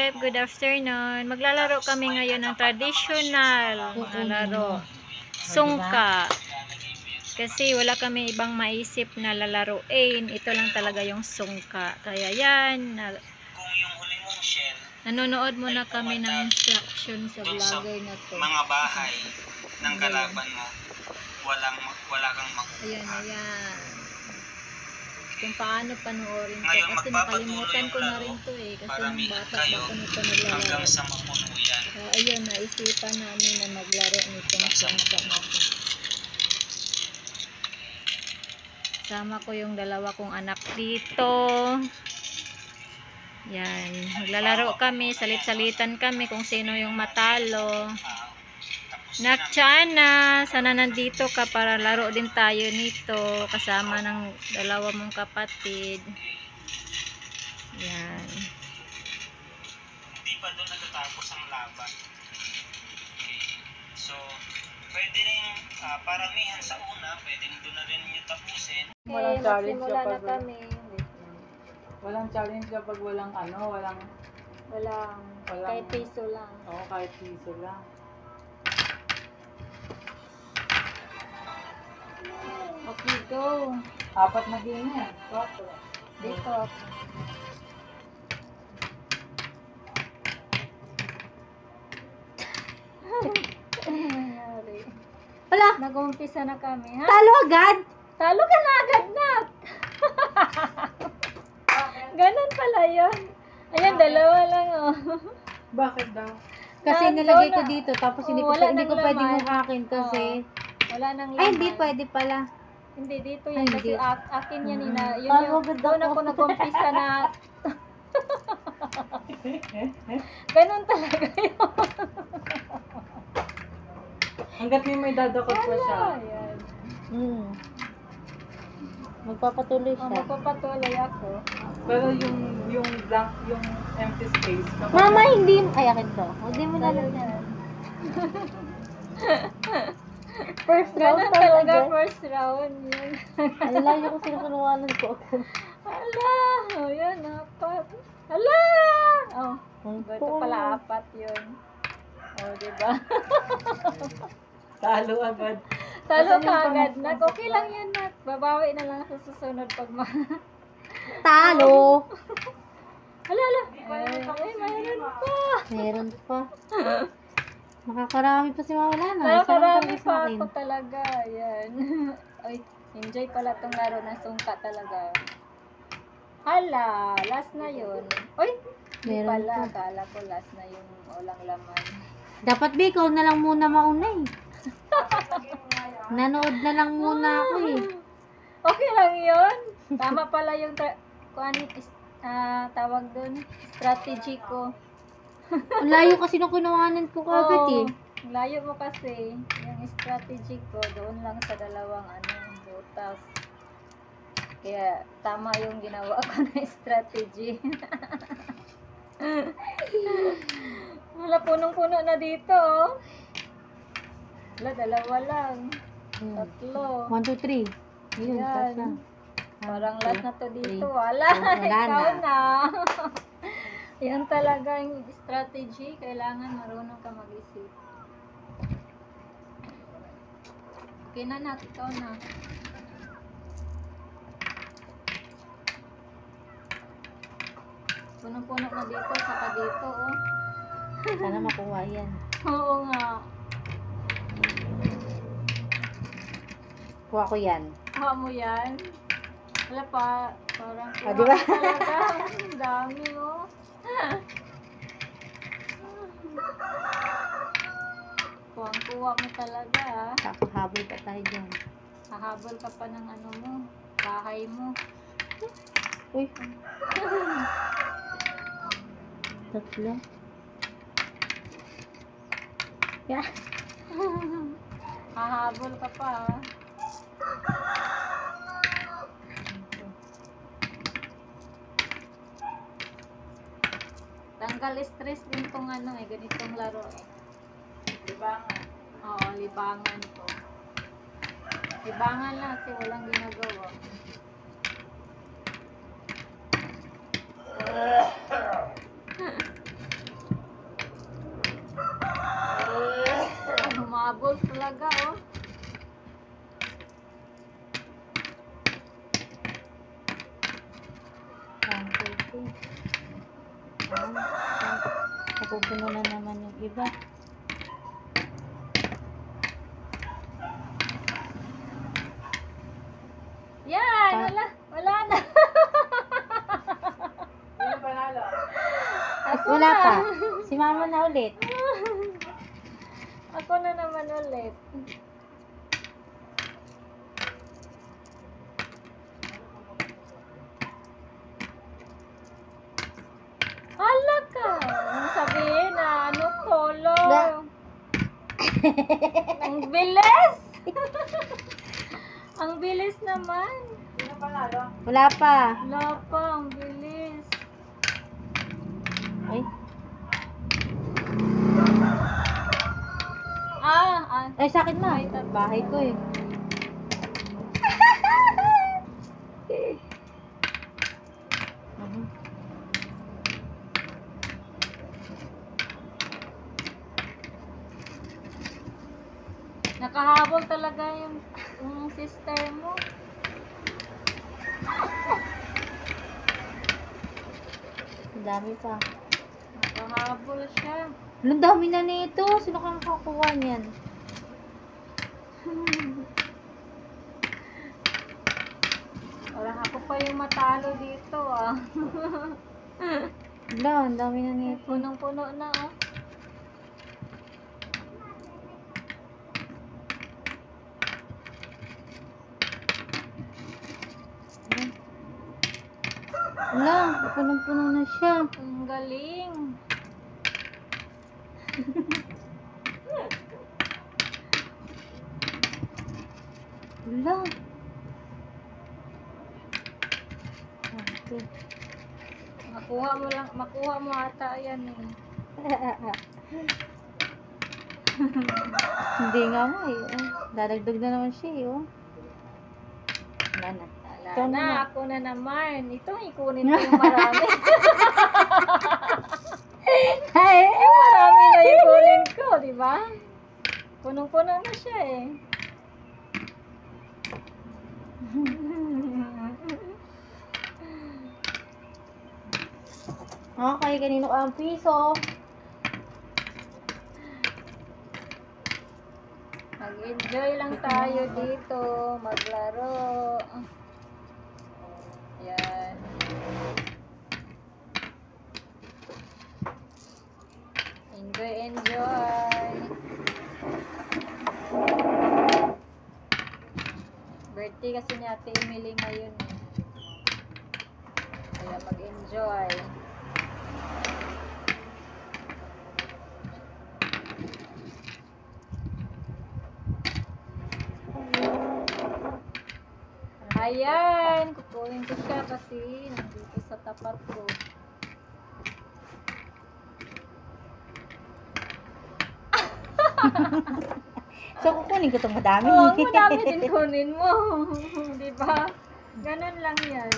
Chef, good afternoon. Maglalaro kami ngayon ng traditional na laro. Sungka. Kasi wala kami ibang maisip na lalaruin. Ito lang talaga yung sungka. Kaya yan. Nanonood muna kami ng instruction sa vlogger na to. Mga bahay ng kalaban mo. Wala kang makukuha. Ayan, ayan. Kung paano panoorin to. Kasi nakalimutan ko na rin to eh. Kasi nung bata pa ko nito naglalaro. Hanggang sa mapuno yan. Ayun, naisipan namin na maglaro nitong sungka na to. Sama ko yung dalawa kong anak dito. Yan. Maglalaro kami. Salit-salitan kami kung sino yung matalo. Nakchana, sana nandito ka para laro din tayo nito kasama ng dalawa mong kapatid. Yan. Hindi pa doon natatapos ang laban. Okay. So, pwede rin paramihan sa una, pwede doon na rin nyo tapusin. Okay, magsimula na kami. Walang challenge kapag walang Walang kahit piso lang. Oo, kahit piso lang. Okay, go. 4 na game yan. 4. Dito. Wala. Nag-umpisa na kami, ha? Talo agad? Talo ka na agad, Nak. Ganun pala yun. Ayan, dalawa lang, oh. Bakit daw? Kasi Ah, nilagay wala. ko dito, tapos hindi Wala ko nang pwedeng laman. hukakin kasi. Wala nang laman. Ay, hindi pwede pala. Hindi, dito Ay, yan. Kasi hindi. akin yan, ina. Yun Talo yung, agad doon ako. ako nag-umpisa na. Ganun talaga yun. Hanggat may dadakot pa siya. Ayan. Magpapatuloy Oh, siya. magpapatuloy ako. Pero yung blank, yung empty space. kapag- Mama, hindi. Ay, akin to. Hindi mo Sa'yo nalagyan. yan. First round Ganun talaga, talaga. first round yun. Ay, layo ko sinukunuwanan ko. Hala! Oh, yan, apat. Hala! Oh, ito pala apat yun. Oh, diba? Talo agad. Talo Asan ka yung agad, pangatlo Nak. sa Okay lang yan, Nak. Babawi na lang sa susunod pag Talo! Hala, hala. Ay, mayroon pa. Meron pa. Makakarami pa si Mama Lana. Nakakarami Isa lang talaga sa pa akin. ako talaga. Ayan. Ay, enjoy pala tong laro ng sungka talaga. Hala, last na yun. Uy, di Meron pala. pa. Akala ko last na yung walang laman. Dapat ba ikaw na lang muna mauna eh. Nanood na lang muna ako eh. Okay lang yun. Tama pala yung tawag dun, strategy ko. Ang layo kasi nung kinuhanan ko kagad eh. Ang layo mo kasi. Yung strategy ko, doon lang sa dalawang butas. Kaya, tama yung ginawa ko na strategy. Wala, punong-puno na dito, oh. Wala, dalawa lang. Tatlo. 1, 2, 3. Yun, Yan. kasya. Parang last na to dito. three. Wala, Wala ikaw na. na. Yan talaga yung strategy. Kailangan marunong ka mag-isip. Okay na, Nak. Ikaw na. Punong-puno na dito. Saka dito, oh. Sana makuha yan. Oo nga. Kuha ko yan. Kuha mo yan. Wala pa. Parang kuha Ah, diba? ka talaga. Ang dami, oh. Kuha mo talaga, ah. Kakahabol pa tayo dyan. Hahabol ka pa ng ano mo. Bahay mo. Uy. Tatlo. Yeah. Hahabol ka pa, ah. Tanggal stress din tong ganitong laro eh. Libangan. Oo, libangan to. Libangan lang kasi walang ginagawa. Nakahabol talaga, oh. Napupuno na naman yung iba. Yan! Wala na. Sino panalo? Ako Wala na. pa. Si mama na ulit. Ako na naman ulit. Hala ka! Ang sabihin na, ano color? Ang bilis! Ang bilis naman. Sino panalo? Wala pa. Wala pa, ang bilis. Ay, Ay, sa akin na. Bahay ko eh. Mhm. nakahabol talaga yung sister mo. Ang dami pa. Nakahabol siya. Ang dami na nito. Sino kang kakuha niyan? Wala ako pa yung matalo dito, ah. Wala, ang dami na nito. Punong-puno na, oh. Wala, punong-puno na siya. Ang galing. Wala. Okay. Makuha mo ata yan, eh. Hindi nga mo eh. Oh, dadagdag na naman siya eh. Oh. Wala na. Wala Ikaw na, na. ako na naman. Ito, ikunin ko yung marami. Ay! Marami na yung kunin ko, di ba? Punong-puno na siya, eh. Okay, kanino ka ang piso? Mag-enjoy lang tayo dito, maglaro. Yan. Enjoy, enjoy. Birthday kasi ni Ate Emily ngayon, eh. Kaya mag-enjoy. Ayan, kukunin ko siya kasi nandito sa tapat ko. So, kukunin ko itong madami. Oo, madami din kunin mo. Di ba? Ganun lang yan.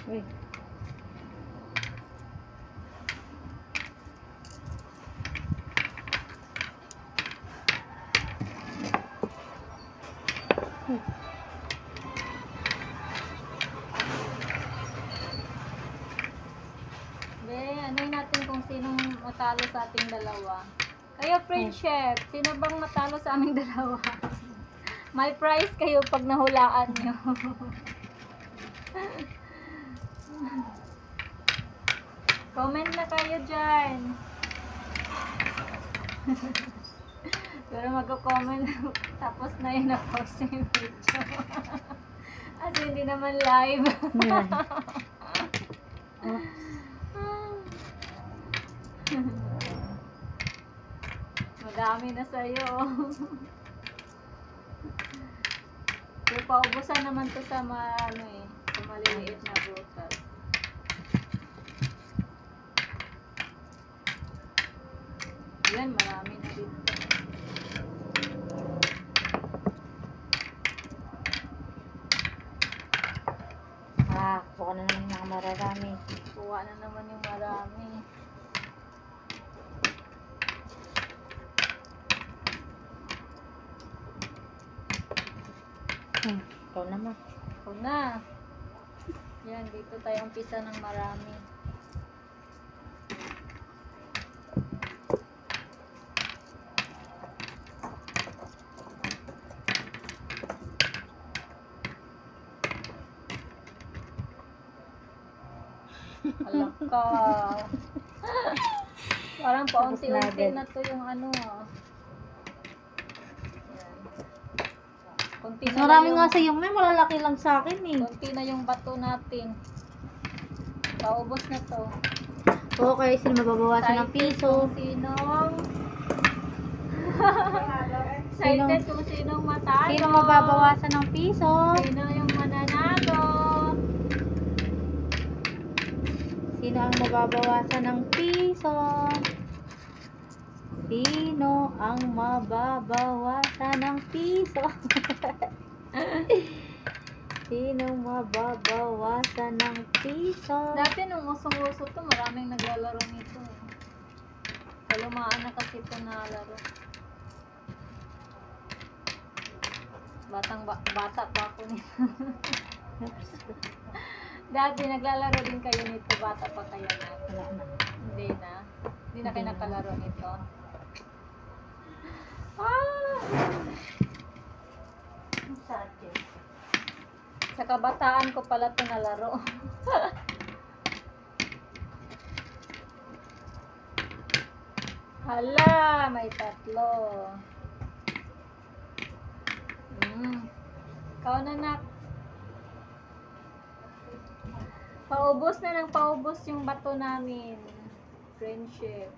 Uy. Ano'y natin kung sinong matalo sa ating dalawa. Kayo, friendship, sino bang matalo sa aming dalawa? May prize kayo pag nahulaan nyo. Comment na kayo dyan. Pero mag-comment tapos na yun na-post yung video. As hindi naman live. Yan. Oh. Madami na sa'yo. Pero paubusan naman to sa sa maliliit na butas. Yan, marami na dito. Kuha na naman yung mga mararami. Kuha na naman yung marami. Ikaw naman. Ikaw na. Yan, dito tayo umpisa ng marami. Alam ka. Parang paunti-unti na to yung ano ah. Yan. Kunti Mas na marami lang nga sa iyo, may malalaki lang sa akin eh. Kunti na yung bato natin. Paubos na to. Okay, sino mababawasan ng piso? Sinong excited kung sinong matalo. Sino mababawasan ng piso? Sino yung mananalo? Sino ang mababawasan ng piso? Sino ang mababawasan ng piso? Sino mababawasan ng piso? Dati nung usong-uso to, maraming naglalaro nito. Kalumaan na kasi ito na laro. Bata pa ako nito. Dati naglalaro din kayo nito, bata pa kayo na. Wala na. Hindi na. Hindi na kayo Hindi na. nakalaro nito. Ah! Sa kabataan ko pala ito nalaro. Hala, may tatlo. Ikaw na nak. Paubos na ng paubos yung bato namin. Friendship.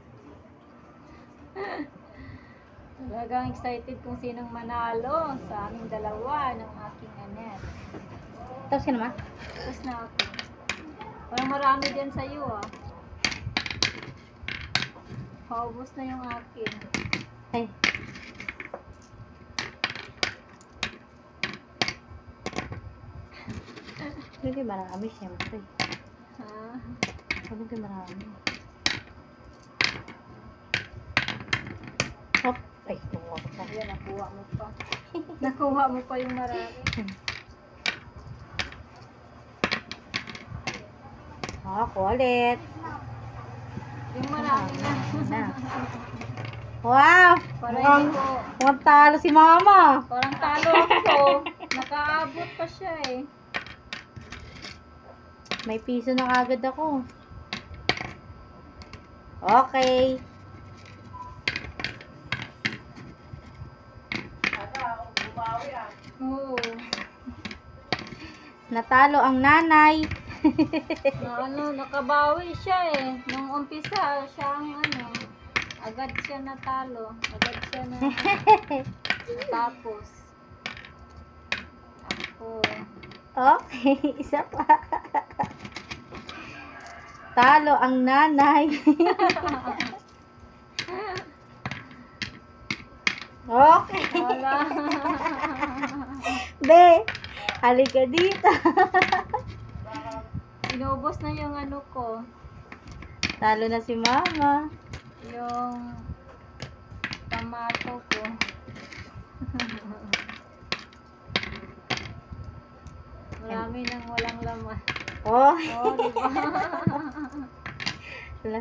Talagang excited kung sinong manalo sa aming dalawa ng aking anak. Tapos ka naman? Tapos na ako. Parang marami din sa'yo ah. Paubos na yung akin. Ay. Hindi marami siyempre. Ha? Hindi marami. Hop. Ay, kumuha ko pa. Ayan, nakuha mo pa. Nakuha mo pa yung marami. Ako ulit. Yung marami na. Na. Wow! Para Mukhang, hindi ko, mukhang talo si mama. parang talo ako. Nakaabot pa siya eh. May piso na kagad ako. Okay. Oo. Natalo ang nanay. Na ano, nakabawi siya eh. Nung umpisa, siya ang ano, agad siya natalo. Agad siya na natapos. Ako. Okay, isa pa. Talo ang nanay. Okay. Wala. Be, halika dito. Inubos na yung ano ko. Talo na si mama. Yung tomato ko. Marami nang walang laman. Oh. Oh, di ba? Wala.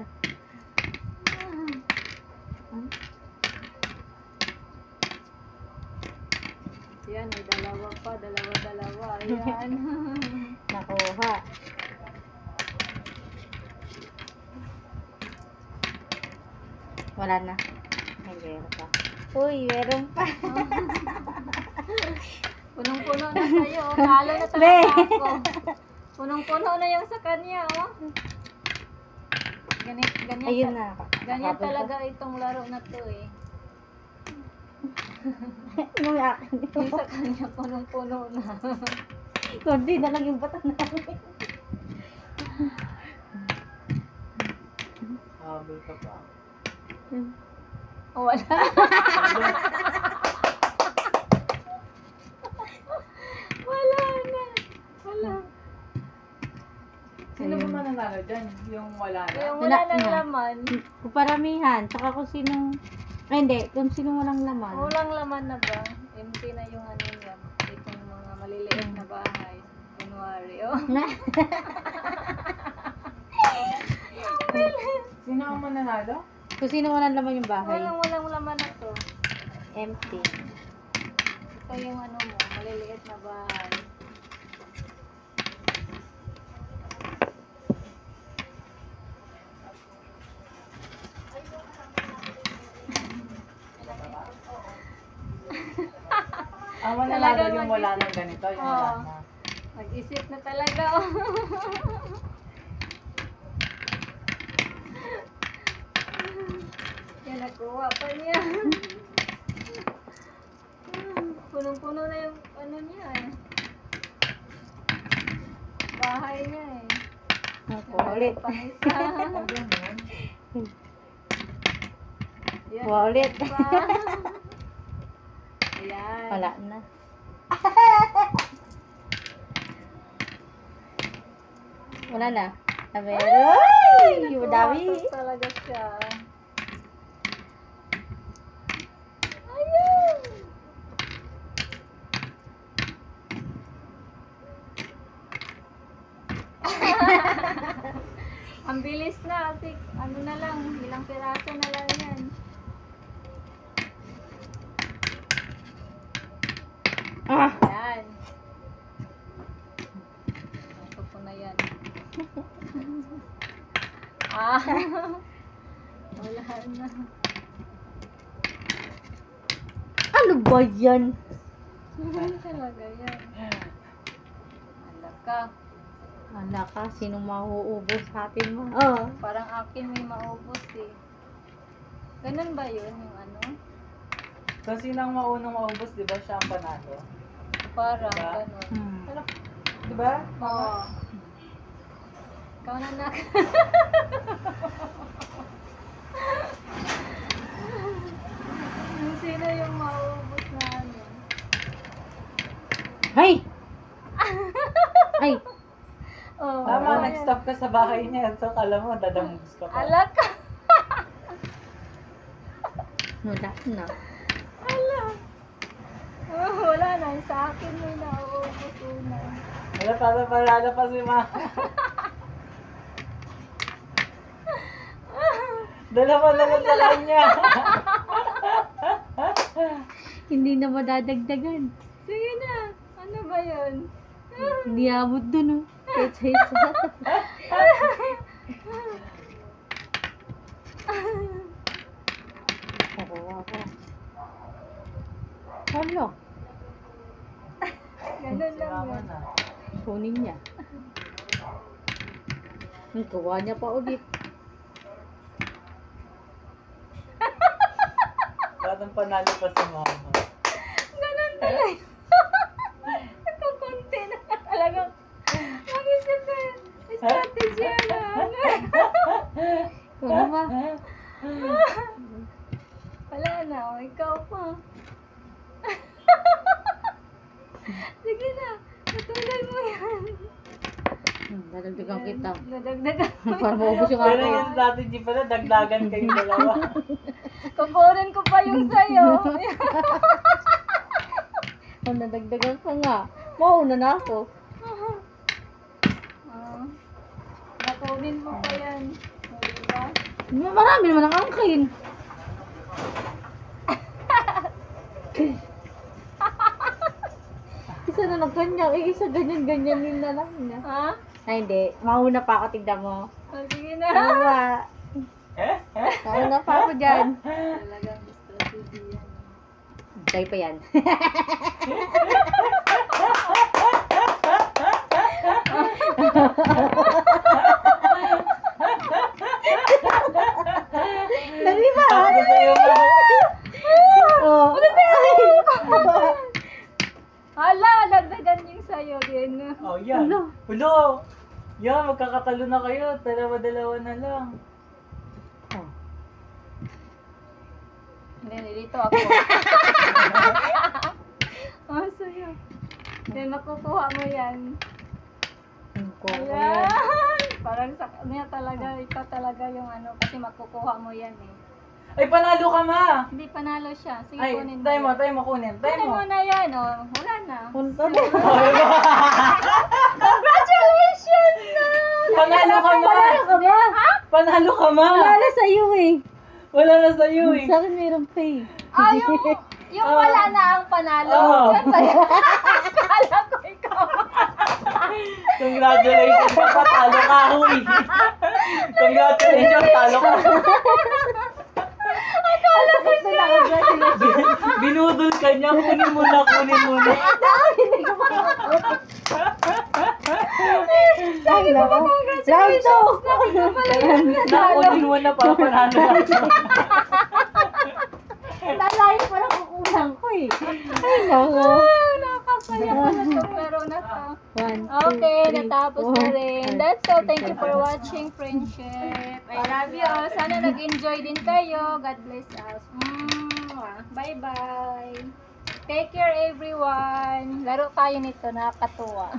Yan, may dalawa pa. Dalawa. Ayan. Nakuha. Wala na. Ay, meron pa. Uy, meron pa. Punong-puno na sa'yo. Oh. Talo na Be. talaga ako. Punong-puno na yung sa kanya, oh. Ganyan, Ayun na. ganyan Nakabal talaga itong laro na to, eh. Yung akin. Yung sa kanya, punong-puno na. Kundi na lang yung bata namin. Habol ka pa. Oh, wala. Wala na. Wala. Sino ba mananalo dyan? Yung wala na? Yung Wala wala ng na. laman. Kung paramihan, tsaka kung sinong... Ay, hindi. Kung sinong walang laman. Walang laman na ba? Empty na yung ano niya. Itong mga maliliit na bahay. Kunwari, oh. Sino ang mananalo? Kung sino man ang laman yung bahay. Walang laman na to. Empty. Ito yung ano mo, maliliit na bahay. Ang mananalo Talagang yung wala mag-isip. nang ganito, yung Oo. wala na. Nag-isip na talaga, oh. Yan, nakuha pa niya. Punong-puno na yung ano niya, eh. Bahay niya, eh. Ako, ulit. Pang isa. Yan, Ulit. pa. Ayan. Wala na. Wala na. Sabi, ay! Madami. Nakakatas talaga siya. Ayun! Ang bilis na. Kasi ano na lang, ilang piraso na lang yan. Ah! Yan. Ito po na yan. Ah. Wala na. Ano ba yan? Talaga yan. Alaka. Wala ka, sinong mauubos sa atin mo? Oo. Parang akin may maubos eh. Ganun ba yun yung ano? So, sino ang maunang maubos, di ba? Siya ang panalo. Parang Diba? ganun. Ano? Di ba? Oo. Ikaw na nak. Sino yung maubos na ano? Hay! Ay! Oh, Tama, ano yan? nag-stop ka sa bahay niya. So, kala mo, dadambus ka pa. Alaka. Wala na. Ala. Oh, wala na. Sa akin may nauubos una. Wala para palala pa si Ma. Dalawa na lang sa kanya. Hindi na madadagdagan. Sige na. Ano ba yun? Hindi abot dun, oh. Isa-isa. Kukuha ko. Hala, Ganun lang Sinama yun. na. kunin niya. Ang kuha niya pa ulit. Batang panalo pa si Mama. Ganun talaga. Nagkukunti na talagang mag-isip na yun. Strategy na. Ano ba? Wala na. O, ikaw pa. Sige na. Natuloy mo yan. Dadagdagan kita. Nadagdagan mo Para maubos yung Pero akin. yung strategy pala, dagdagan kayong dalawa. Kukunin ko pa yung sayo. Oh, nadagdagan ka nga. Mauna na ako. Ah, nakunin mo pa yan. O, diba? Marami naman ang angkin. Isa na lang ganyan. Isa ganyan-ganyanin na lang niya. Ha? Ay, hindi. Mauna pa ako, tignan mo. O, sige na. Mauna. Mauna pa ako dyan. Talagang strategy yan. Tayo pa yan. Dali ba? Ako sa'yo na. Oh. Hala, dagdagan yung sayo din. Oh, yan. Ulo. Ulo. Yan, magkakatalo na kayo. Dalawa-dalawa na lang. Oh. Hindi, dito ako. Oh, sayo. Then, makukuha mo yan. Ayan. Parang sa kanya talaga, ikaw talaga yung ano, kasi makukuha mo yan eh. Ay, panalo ka, ma! Hindi, panalo siya. Sige, Ay, kunin mo. tayo mo, kunin. Tayo Kunin mo. mo na yan, oh. Wala na. Punta Congratulations na! Panalo ka, ma! ka ba? Panalo ka, ma! Wala sa iyo eh. Wala na sa'yo eh. Sa akin mayroong pay. Ah, yung wala na ang panalo. Oo. Yan ba yan? Akala ko ikaw. Congratulations ka, talo ka, huy. Congratulations, talo ka. Ito na, congratulations. Binudol ka niya, kunin mo na. Ay, nako. Round 2. Nakunin mo na, papanalo na. Lalayo pa lang kukulang ko eh. Ay, nako. Nakakasaya ko na itong laro na to. 1, 2, Okay, 3, natapos na rin. That's all. Thank you for watching, friendship. I love you all. Sana nag-enjoy din kayo. God bless us. Bye-bye. Take care, everyone. Laro tayo nito. Nakakatuwa.